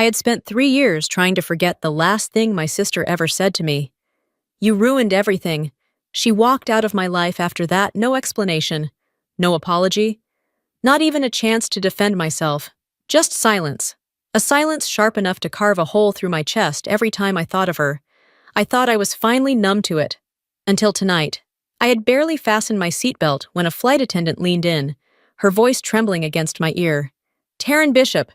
I had spent 3 years trying to forget the last thing my sister ever said to me. "You ruined everything." She walked out of my life after that, no explanation, no apology, not even a chance to defend myself. Just silence. A silence sharp enough to carve a hole through my chest every time I thought of her. I thought I was finally numb to it. Until tonight. I had barely fastened my seatbelt when a flight attendant leaned in, her voice trembling against my ear. "Taryn Bishop,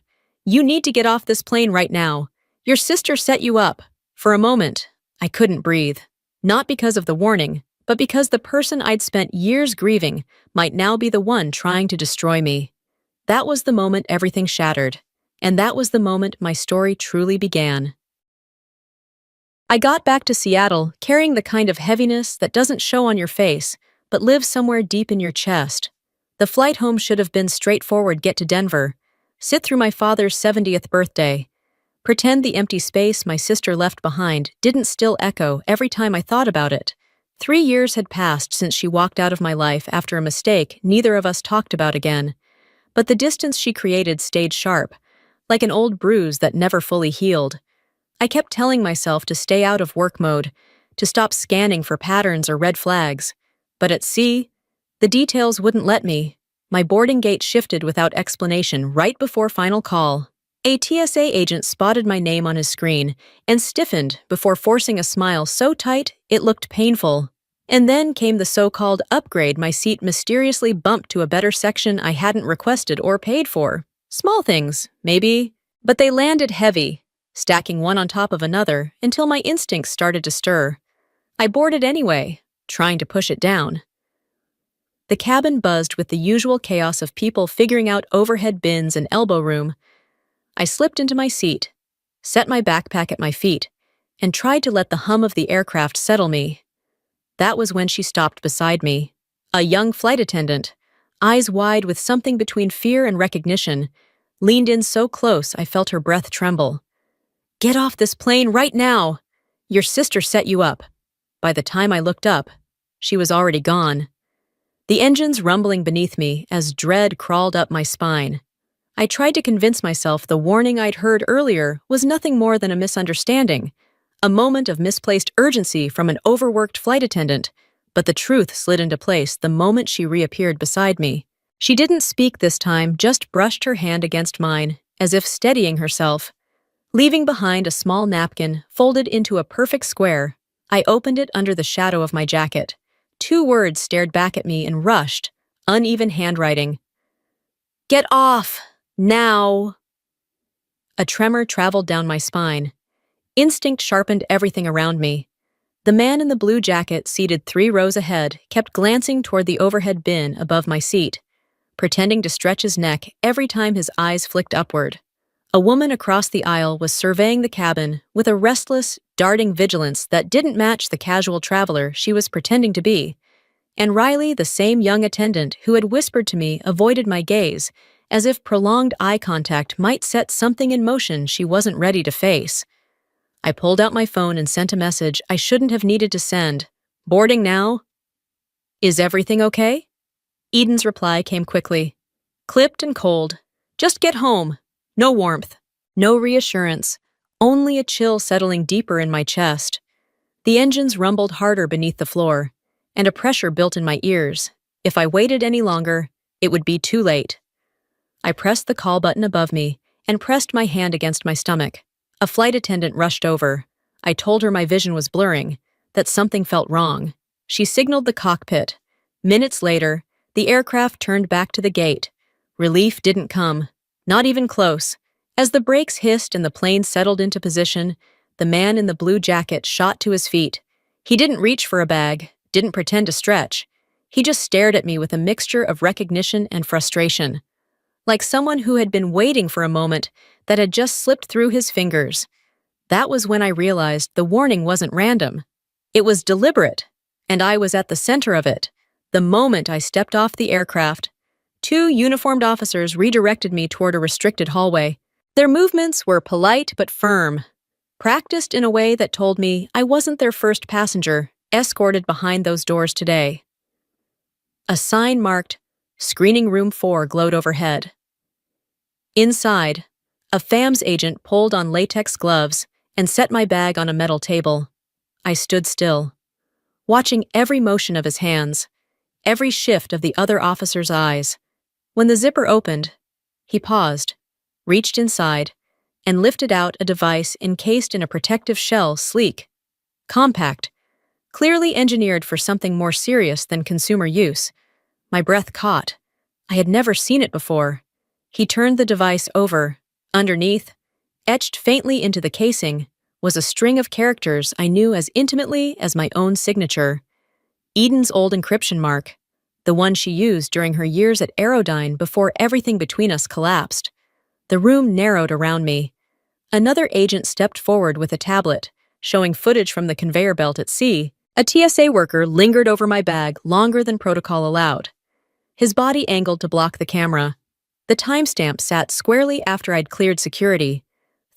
you need to get off this plane right now. Your sister set you up." For a moment, I couldn't breathe. Not because of the warning, but because the person I'd spent years grieving might now be the one trying to destroy me. That was the moment everything shattered, and that was the moment my story truly began. I got back to Seattle carrying the kind of heaviness that doesn't show on your face, but lives somewhere deep in your chest. The flight home should have been straightforward: get to Denver, sit through my father's 70th birthday, pretend the empty space my sister left behind didn't still echo every time I thought about it. 3 years had passed since she walked out of my life after a mistake neither of us talked about again. But the distance she created stayed sharp, like an old bruise that never fully healed. I kept telling myself to stay out of work mode, to stop scanning for patterns or red flags. But at sea, the details wouldn't let me. My boarding gate shifted without explanation right before final call. A TSA agent spotted my name on his screen and stiffened before forcing a smile so tight it looked painful. And then came the so-called upgrade. My seat mysteriously bumped to a better section I hadn't requested or paid for. Small things, maybe, but they landed heavy, stacking one on top of another until my instincts started to stir. I boarded anyway, trying to push it down. The cabin buzzed with the usual chaos of people figuring out overhead bins and elbow room. I slipped into my seat, set my backpack at my feet, and tried to let the hum of the aircraft settle me. That was when she stopped beside me. A young flight attendant, eyes wide with something between fear and recognition, leaned in so close I felt her breath tremble. "Get off this plane right now! Your sister set you up." By the time I looked up, she was already gone. The engines rumbling beneath me as dread crawled up my spine. I tried to convince myself the warning I'd heard earlier was nothing more than a misunderstanding, a moment of misplaced urgency from an overworked flight attendant, but the truth slid into place the moment she reappeared beside me. She didn't speak this time, just brushed her hand against mine, as if steadying herself. Leaving behind a small napkin folded into a perfect square, I opened it under the shadow of my jacket. 2 words stared back at me in rushed, uneven handwriting. "Get off! Now!" A tremor traveled down my spine. Instinct sharpened everything around me. The man in the blue jacket, seated 3 rows ahead, kept glancing toward the overhead bin above my seat, pretending to stretch his neck every time his eyes flicked upward. A woman across the aisle was surveying the cabin with a restless, darting vigilance that didn't match the casual traveler she was pretending to be. And Riley, the same young attendant who had whispered to me, avoided my gaze, as if prolonged eye contact might set something in motion she wasn't ready to face. I pulled out my phone and sent a message I shouldn't have needed to send. "Boarding now? Is everything okay?" Eden's reply came quickly. Clipped and cold. "Just get home." No warmth, no reassurance, only a chill settling deeper in my chest. The engines rumbled harder beneath the floor, and a pressure built in my ears. If I waited any longer, it would be too late. I pressed the call button above me and pressed my hand against my stomach. A flight attendant rushed over. I told her my vision was blurring, that something felt wrong. She signaled the cockpit. Minutes later, the aircraft turned back to the gate. Relief didn't come. Not even close. As the brakes hissed and the plane settled into position, the man in the blue jacket shot to his feet. He didn't reach for a bag, didn't pretend to stretch. He just stared at me with a mixture of recognition and frustration, like someone who had been waiting for a moment that had just slipped through his fingers. That was when I realized the warning wasn't random. It was deliberate, and I was at the center of it. The moment I stepped off the aircraft, 2 uniformed officers redirected me toward a restricted hallway. Their movements were polite but firm, practiced in a way that told me I wasn't their first passenger escorted behind those doors today. A sign marked "Screening Room 4" glowed overhead. Inside, A FAMS agent pulled on latex gloves and set my bag on a metal table. I stood still, watching every motion of his hands, every shift of the other officer's eyes. When the zipper opened, he paused, reached inside, and lifted out a device encased in a protective shell, sleek, compact, clearly engineered for something more serious than consumer use. My breath caught. I had never seen it before. He turned the device over. Underneath, etched faintly into the casing, was a string of characters I knew as intimately as my own signature. Eden's old encryption mark, the one she used during her years at Aerodyne before everything between us collapsed. The room narrowed around me. Another agent stepped forward with a tablet, showing footage from the conveyor belt at sea. A TSA worker lingered over my bag longer than protocol allowed. His body angled to block the camera. The timestamp sat squarely after I'd cleared security.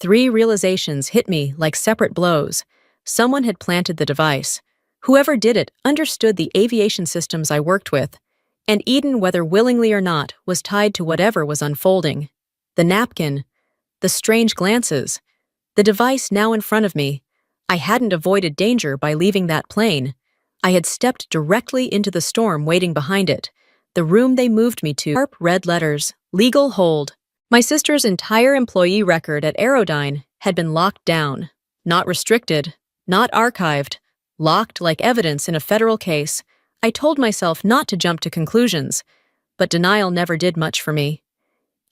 3 realizations hit me like separate blows. Someone had planted the device. Whoever did it understood the aviation systems I worked with. And Eden, whether willingly or not, was tied to whatever was unfolding. The napkin, the strange glances, the device now in front of me. I hadn't avoided danger by leaving that plane. I had stepped directly into the storm waiting behind it. The room they moved me to, sharp red letters, legal hold. My sister's entire employee record at Aerodyne had been locked down. Not restricted, not archived, locked like evidence in a federal case. I told myself not to jump to conclusions, but denial never did much for me.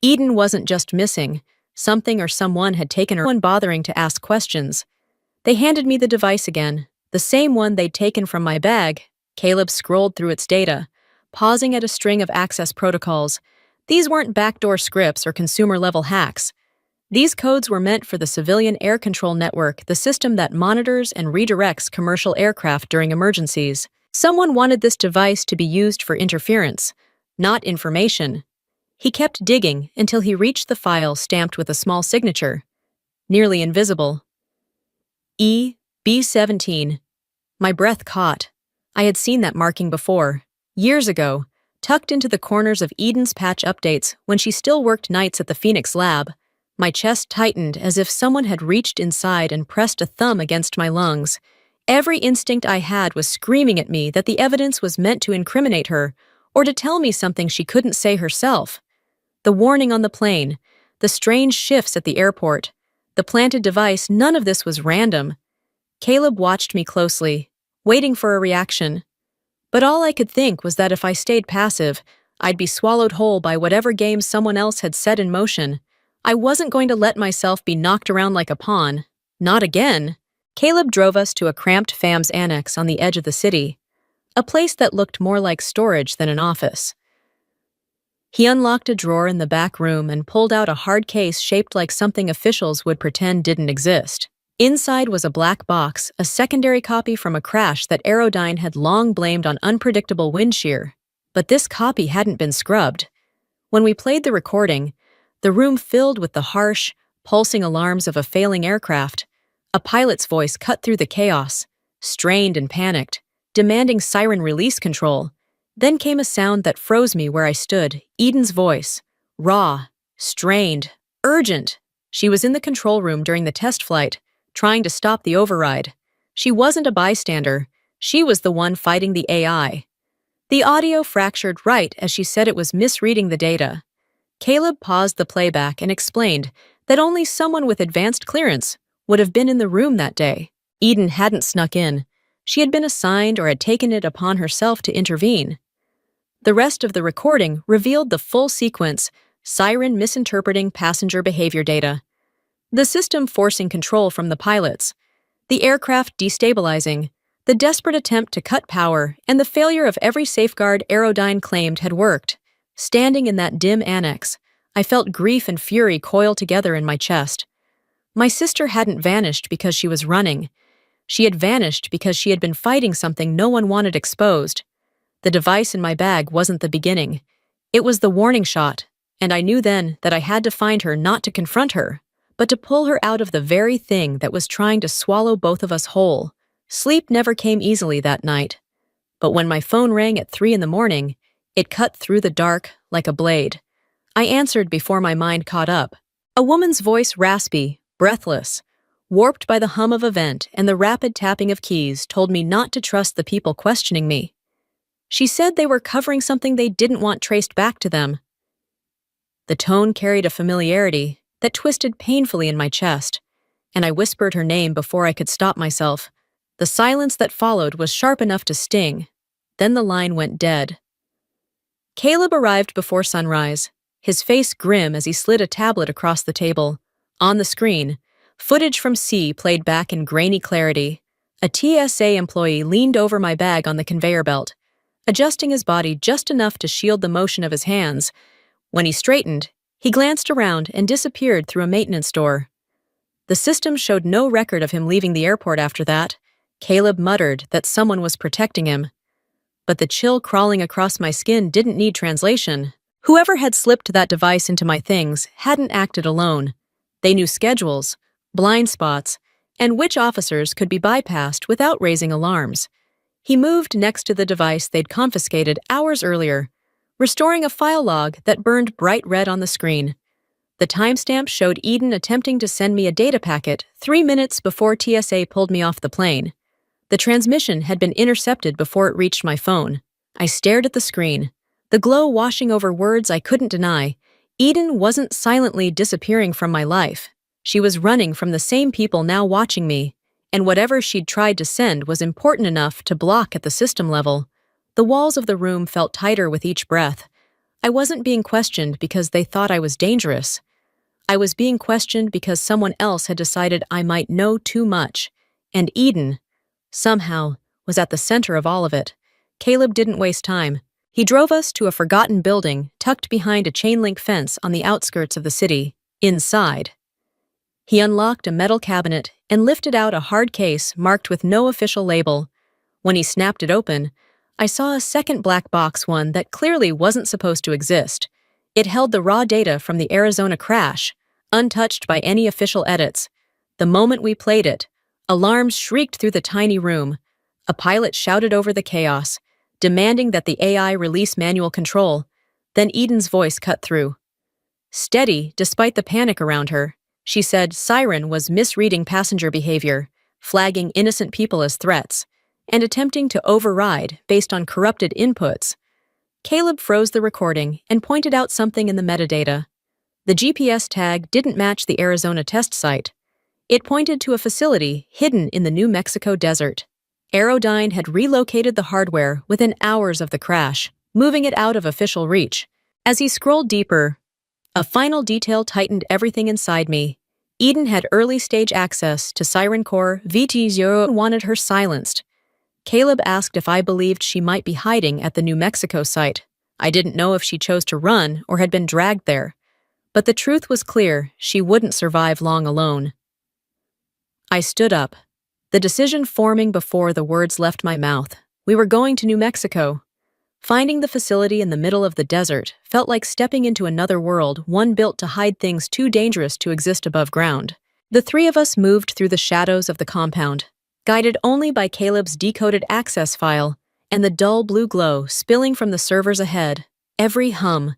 Eden wasn't just missing. Something or someone had taken her. No one bothering to ask questions. They handed me the device again, the same one they'd taken from my bag. Caleb scrolled through its data, pausing at a string of access protocols. These weren't backdoor scripts or consumer-level hacks. These codes were meant for the civilian air control network, the system that monitors and redirects commercial aircraft during emergencies. Someone wanted this device to be used for interference, not information. He kept digging until he reached the file stamped with a small signature, nearly invisible. B17. My breath caught. I had seen that marking before, years ago, tucked into the corners of Eden's patch updates when she still worked nights at the Phoenix lab. My chest tightened as if someone had reached inside and pressed a thumb against my lungs. Every instinct I had was screaming at me that the evidence was meant to incriminate her or to tell me something she couldn't say herself. The warning on the plane, the strange shifts at the airport, the planted device, none of this was random. Caleb watched me closely, waiting for a reaction. But all I could think was that if I stayed passive, I'd be swallowed whole by whatever game someone else had set in motion. I wasn't going to let myself be knocked around like a pawn. Not again. Caleb drove us to a cramped FAMS annex on the edge of the city, a place that looked more like storage than an office. He unlocked a drawer in the back room and pulled out a hard case shaped like something officials would pretend didn't exist. Inside was a black box, a secondary copy from a crash that Aerodyne had long blamed on unpredictable wind shear. But this copy hadn't been scrubbed. When we played the recording, the room filled with the harsh, pulsing alarms of a failing aircraft. A pilot's voice cut through the chaos, strained and panicked, demanding siren release control. Then came a sound that froze me where I stood, Eden's voice. Raw, strained, urgent. She was in the control room during the test flight, trying to stop the override. She wasn't a bystander. She was the one fighting the AI. The audio fractured right as she said it was misreading the data. Caleb paused the playback and explained that only someone with advanced clearance would have been in the room that day. Eden hadn't snuck in. She had been assigned or had taken it upon herself to intervene. The rest of the recording revealed the full sequence, siren misinterpreting passenger behavior data, the system forcing control from the pilots, the aircraft destabilizing, the desperate attempt to cut power, and the failure of every safeguard Aerodyne claimed had worked. Standing in that dim annex, I felt grief and fury coil together in my chest. My sister hadn't vanished because she was running. She had vanished because she had been fighting something no one wanted exposed. The device in my bag wasn't the beginning. It was the warning shot, and I knew then that I had to find her, not to confront her, but to pull her out of the very thing that was trying to swallow both of us whole. Sleep never came easily that night. But when my phone rang at 3 a.m, it cut through the dark like a blade. I answered before my mind caught up. A woman's voice raspy, breathless, warped by the hum of a vent and the rapid tapping of keys told me not to trust the people questioning me. She said they were covering something they didn't want traced back to them. The tone carried a familiarity that twisted painfully in my chest, and I whispered her name before I could stop myself. The silence that followed was sharp enough to sting. Then the line went dead. Caleb arrived before sunrise, his face grim as he slid a tablet across the table. On the screen, footage from C played back in grainy clarity. A TSA employee leaned over my bag on the conveyor belt, adjusting his body just enough to shield the motion of his hands. When he straightened, he glanced around and disappeared through a maintenance door. The system showed no record of him leaving the airport after that. Caleb muttered that someone was protecting him. But the chill crawling across my skin didn't need translation. Whoever had slipped that device into my things hadn't acted alone. They knew schedules, blind spots, and which officers could be bypassed without raising alarms. He moved next to the device they'd confiscated hours earlier, restoring a file log that burned bright red on the screen. The timestamp showed Eden attempting to send me a data packet 3 minutes before TSA pulled me off the plane. The transmission had been intercepted before it reached my phone. I stared at the screen, the glow washing over words I couldn't deny. Eden wasn't silently disappearing from my life. She was running from the same people now watching me, and whatever she'd tried to send was important enough to block at the system level. The walls of the room felt tighter with each breath. I wasn't being questioned because they thought I was dangerous. I was being questioned because someone else had decided I might know too much, and Eden, somehow, was at the center of all of it. Caleb didn't waste time. He drove us to a forgotten building tucked behind a chain-link fence on the outskirts of the city. Inside, he unlocked a metal cabinet and lifted out a hard case marked with no official label. When he snapped it open, I saw a second black box, one that clearly wasn't supposed to exist. It held the raw data from the Arizona crash, untouched by any official edits. The moment we played it, alarms shrieked through the tiny room. A pilot shouted over the chaos, demanding that the AI release manual control. Then Eden's voice cut through. Steady, despite the panic around her, she said Siren was misreading passenger behavior, flagging innocent people as threats, and attempting to override based on corrupted inputs. Caleb froze the recording and pointed out something in the metadata. The GPS tag didn't match the Arizona test site. It pointed to a facility hidden in the New Mexico desert. Aerodyne had relocated the hardware within hours of the crash, moving it out of official reach. As he scrolled deeper, a final detail tightened everything inside me. Eden had early-stage access to Siren Core VT0 and wanted her silenced. Caleb asked if I believed she might be hiding at the New Mexico site. I didn't know if she chose to run or had been dragged there. But the truth was clear: she wouldn't survive long alone. I stood up, the decision forming before the words left my mouth. We were going to New Mexico. Finding the facility in the middle of the desert felt like stepping into another world, one built to hide things too dangerous to exist above ground. The three of us moved through the shadows of the compound, guided only by Caleb's decoded access file and the dull blue glow spilling from the servers ahead. Every hum,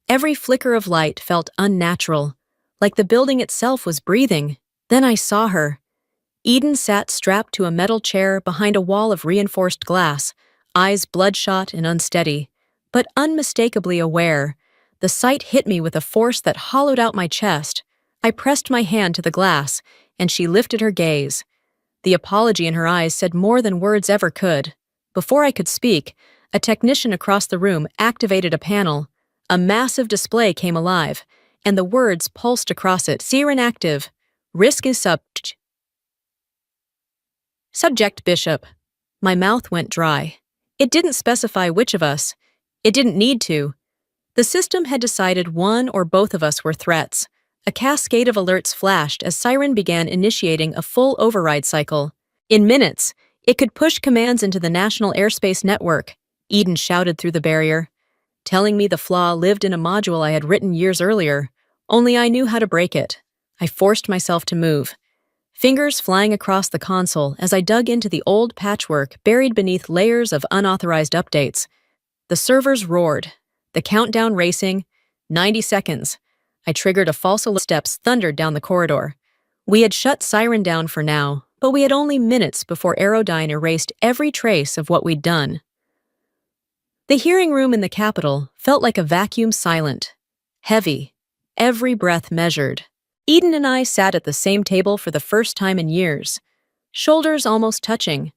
every flicker of light felt unnatural, like the building itself was breathing. Then I saw her. Eden sat strapped to a metal chair behind a wall of reinforced glass, eyes bloodshot and unsteady, but unmistakably aware. The sight hit me with a force that hollowed out my chest. I pressed my hand to the glass, and she lifted her gaze. The apology in her eyes said more than words ever could. Before I could speak, a technician across the room activated a panel. A massive display came alive, and the words pulsed across it. Siren active. Risk is Subject Bishop. My mouth went dry. It didn't specify which of us. It didn't need to. The system had decided one or both of us were threats. A cascade of alerts flashed as Siren began initiating a full override cycle. In minutes, it could push commands into the National Airspace Network. Eden shouted through the barrier, telling me the flaw lived in a module I had written years earlier. Only I knew how to break it. I forced myself to move, fingers flying across the console as I dug into the old patchwork buried beneath layers of unauthorized updates. The servers roared, the countdown racing. 90 seconds. I triggered a false alarm. Steps thundered down the corridor. We had shut Siren down for now, but we had only minutes before Aerodyne erased every trace of what we'd done. The hearing room in the Capitol felt like a vacuum, silent, heavy, every breath measured. Eden and I sat at the same table for the first time in years, shoulders almost touching,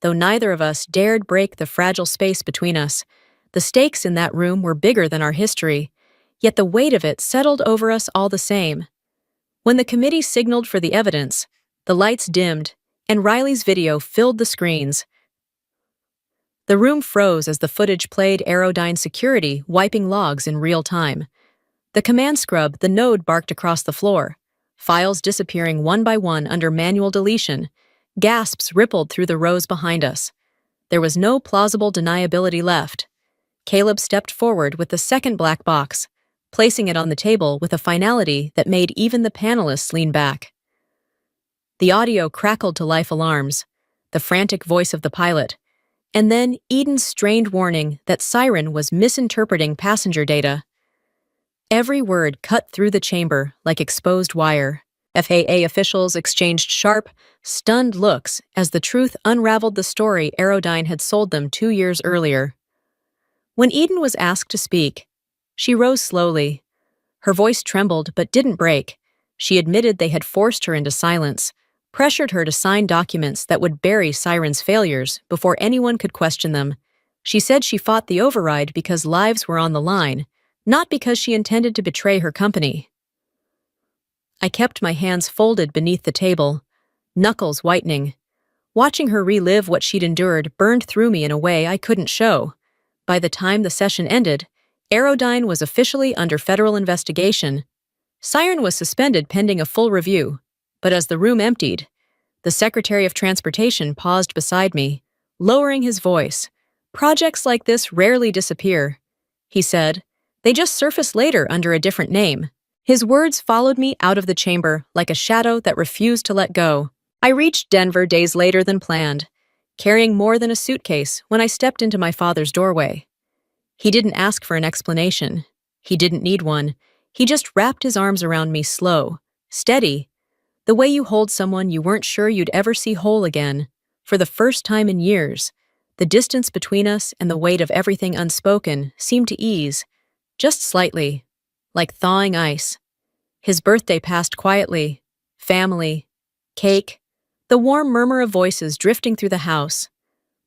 though neither of us dared break the fragile space between us. The stakes in that room were bigger than our history, yet the weight of it settled over us all the same. When the committee signaled for the evidence, the lights dimmed, and Riley's video filled the screens. The room froze as the footage played Aerodyne security wiping logs in real time. The command scrub, the node barked across the floor, files disappearing one by one under manual deletion. Gasps rippled through the rows behind us. There was no plausible deniability left. Caleb stepped forward with the second black box, placing it on the table with a finality that made even the panelists lean back. The audio crackled to life alarms, the frantic voice of the pilot, and then Eden's strained warning that Siren was misinterpreting passenger data. Every word cut through the chamber like exposed wire. FAA officials exchanged sharp, stunned looks as the truth unraveled the story Aerodyne had sold them 2 years earlier. When Eden was asked to speak, she rose slowly. Her voice trembled but didn't break. She admitted they had forced her into silence, pressured her to sign documents that would bury Siren's failures before anyone could question them. She said she fought the override because lives were on the line, not because she intended to betray her company. I kept my hands folded beneath the table, knuckles whitening. Watching her relive what she'd endured burned through me in a way I couldn't show. By the time the session ended, Aerodyne was officially under federal investigation. Siren was suspended pending a full review, but as the room emptied, the Secretary of Transportation paused beside me, lowering his voice. "Projects like this rarely disappear," he said. "They just surface later under a different name." His words followed me out of the chamber like a shadow that refused to let go. I reached Denver days later than planned, carrying more than a suitcase when I stepped into my father's doorway. He didn't ask for an explanation. He didn't need one. He just wrapped his arms around me slow, steady, the way you hold someone you weren't sure you'd ever see whole again. For the first time in years, the distance between us and the weight of everything unspoken seemed to ease, just slightly, like thawing ice. His birthday passed quietly. Family, cake, the warm murmur of voices drifting through the house.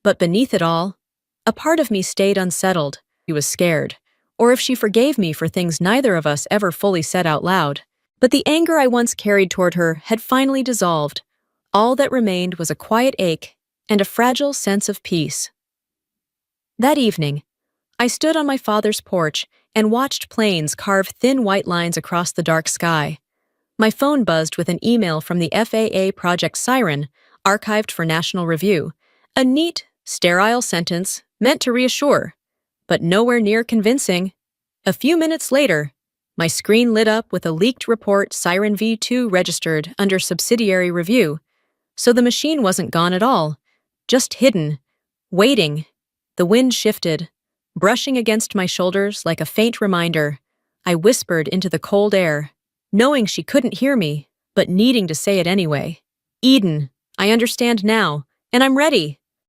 But beneath it all, a part of me stayed unsettled. He was scared, or if she forgave me for things neither of us ever fully said out loud. But the anger I once carried toward her had finally dissolved. All that remained was a quiet ache and a fragile sense of peace. That evening, I stood on my father's porch and watched planes carve thin white lines across the dark sky. My phone buzzed with an email from the FAA Project Siren, archived for national review. A neat, sterile sentence meant to reassure, but nowhere near convincing. A few minutes later, my screen lit up with a leaked report Siren V2 registered under subsidiary review. So the machine wasn't gone at all, just hidden, waiting. The wind shifted, brushing against my shoulders like a faint reminder. I whispered into the cold air, knowing she couldn't hear me, but needing to say it anyway. "Eden, I understand now, and I'm ready."